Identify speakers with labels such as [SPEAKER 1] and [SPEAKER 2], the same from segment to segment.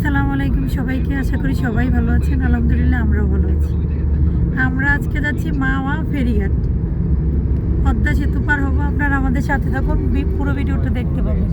[SPEAKER 1] আসসালামু আলাইকুম সবাইকে, আশা করি সবাই ভালো আছেন। আলহামদুলিল্লাহ আমরাও ভালো আছি। আমরা আজকে যাচ্ছি মাওয়া ফেরিঘাট, পদ্মা সেতু পার হবো। আপনারা আমাদের সাথে থাকুন, পুরো ভিডিওটা দেখতে পাবেন।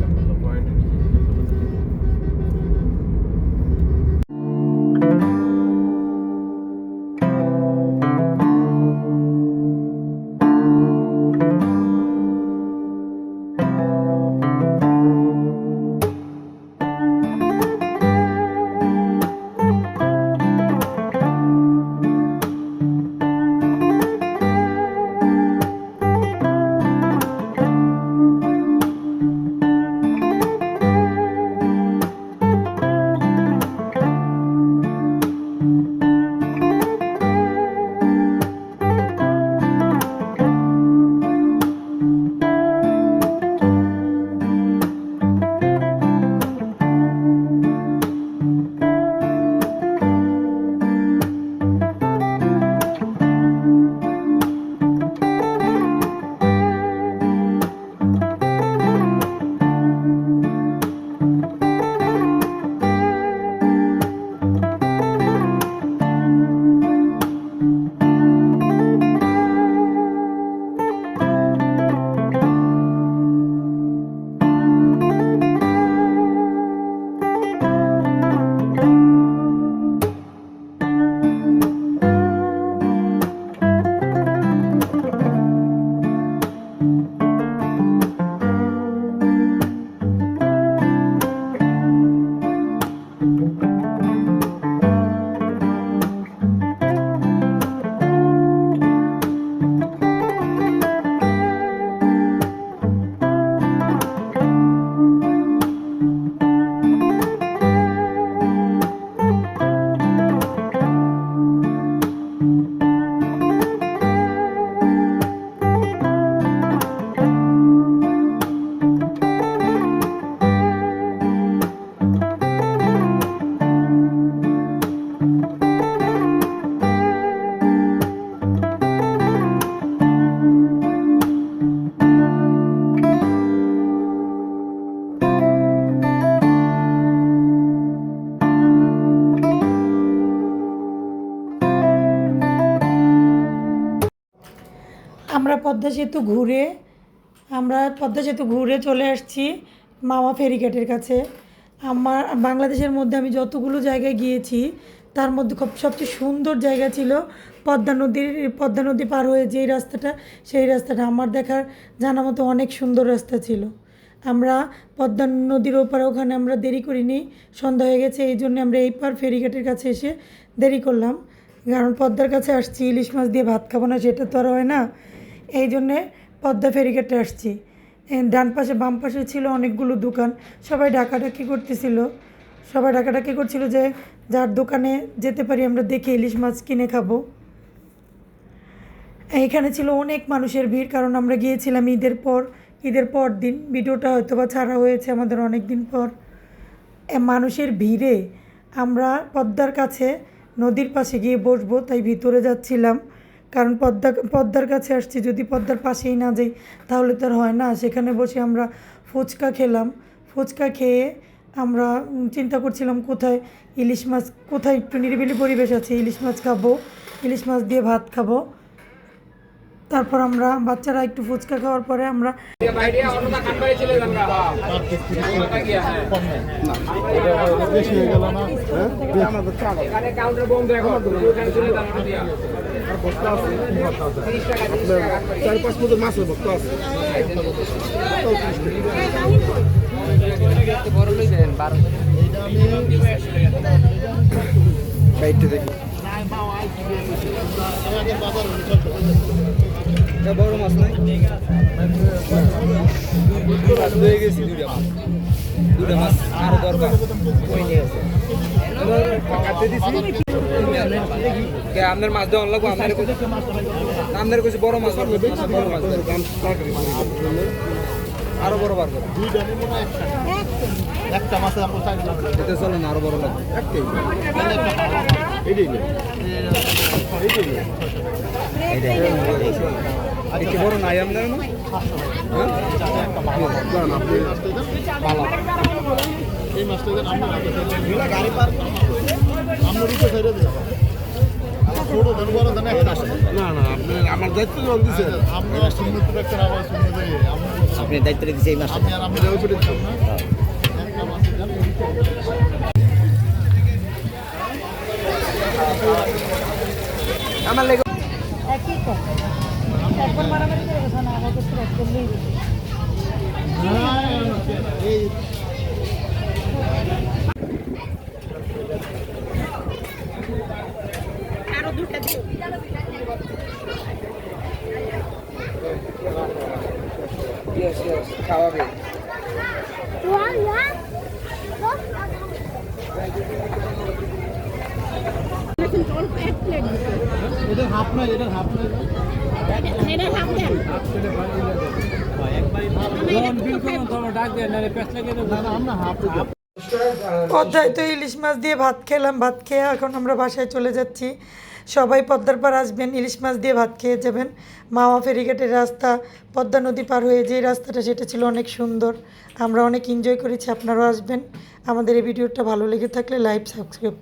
[SPEAKER 1] আমরা পদ্মা সেতু ঘুরে চলে আসছি মাওয়া ফেরিঘাটের কাছে। আমার বাংলাদেশের মধ্যে আমি যতগুলো জায়গায় গিয়েছি তার মধ্যে সবচেয়ে সুন্দর জায়গা ছিল পদ্মা নদী পার হয়ে যেই রাস্তাটা, সেই রাস্তাটা আমার দেখার জানা মতো অনেক সুন্দর রাস্তা ছিল। আমরা পদ্মা নদীর ওপারে ওখানে আমরা দেরি করিনি, সন্ধ্যা হয়ে গেছে, এই জন্য আমরা এই পার ফেরিঘাটের কাছে এসে দেরি করলাম। কারণ পদ্মার কাছে আসছি, ইলিশ মাছ দিয়ে ভাত খাবো না, সেটা তো আর হয় না। এই জন্যে পদ্মা ফেরিঘাটে আসছি। ডান পাশে বাম পাশে ছিল অনেকগুলো দোকান, সবাই ডাকাডাকি করছিল যে যার দোকানে যেতে পারি আমরা দেখে ইলিশ মাছ কিনে খাবো। এখানে ছিল অনেক মানুষের ভিড়, কারণ আমরা গিয়েছিলাম ঈদের পর দিন। ভিডিওটা হয়তো বা ছাড়া হয়েছে আমাদের অনেক দিন পর। মানুষের ভিড়ে আমরা পদ্মার কাছে নদীর পাশে গিয়ে বসবো, তাই ভিতরে যাচ্ছিলাম। কারণ পদ্মার কাছে আসছি, যদি পদ্মার পাশেই না যাই তাহলে তো আর হয় না। সেখানে বসে আমরা ফুচকা খেলাম। ফুচকা খেয়ে আমরা চিন্তা করছিলাম কোথায় একটু নিরিবিলি পরিবেশ আছে, ইলিশ মাছ খাবো, ইলিশ মাছ দিয়ে ভাত খাবো। তারপর আমরা বাচ্চারা একটু ফুচকা খাওয়ার পরে আমরা
[SPEAKER 2] বড় মাছ নাই হয়ে গেছি, দুটা মাছ আরো দরকার আপনার মাছ দেওয়া লাগবো। আপনার কাছে বড় মাছ আরো বড় বার করে একটা মাছের এটা চলেন, আরো বড় লাগবে। আর কি বড় নাই আপনার না?
[SPEAKER 3] এই মাছটা দেন আমরা গাড়ি পার আমরা রুটে ছেড়ে দেব ছোট ধর বড় ধর একটা আসে না না আপনি আমার দায়িত্ব জল দিছে আমরা সুন্নত একটা আবার সুন্নত
[SPEAKER 4] আপনি দায়িত্ব দিয়েছে এই মাসে
[SPEAKER 3] আমি আর আমি লেও করে দিলাম না একটা মাছ দেন
[SPEAKER 2] আমার লেগে
[SPEAKER 1] একই কর একবার মারামারি করে গেছে না আমাকে তো এক করলেই
[SPEAKER 3] এই
[SPEAKER 2] খাওয়াবে
[SPEAKER 3] এটা হাফ না এটা হাফ না আমরা হাফ
[SPEAKER 1] পদ্মায় তো ইলিশ মাছ দিয়ে ভাত খেলাম, ভাত খেয়ে এখন আমরা বাসায় চলে যাচ্ছি। সবাই পদ্মার পার আসবেন, ইলিশ মাছ দিয়ে ভাত খেয়ে যাবেন। মাওয়া ফেরিঘাটের রাস্তা পদ্মা নদী পার হয়ে যে রাস্তাটা, সেটা ছিল অনেক সুন্দর, আমরা অনেক এনজয় করেছি। আপনারাও আসবেন। আমাদের এই ভিডিওটা ভালো লেগে থাকলে লাইক সাবস্ক্রাইব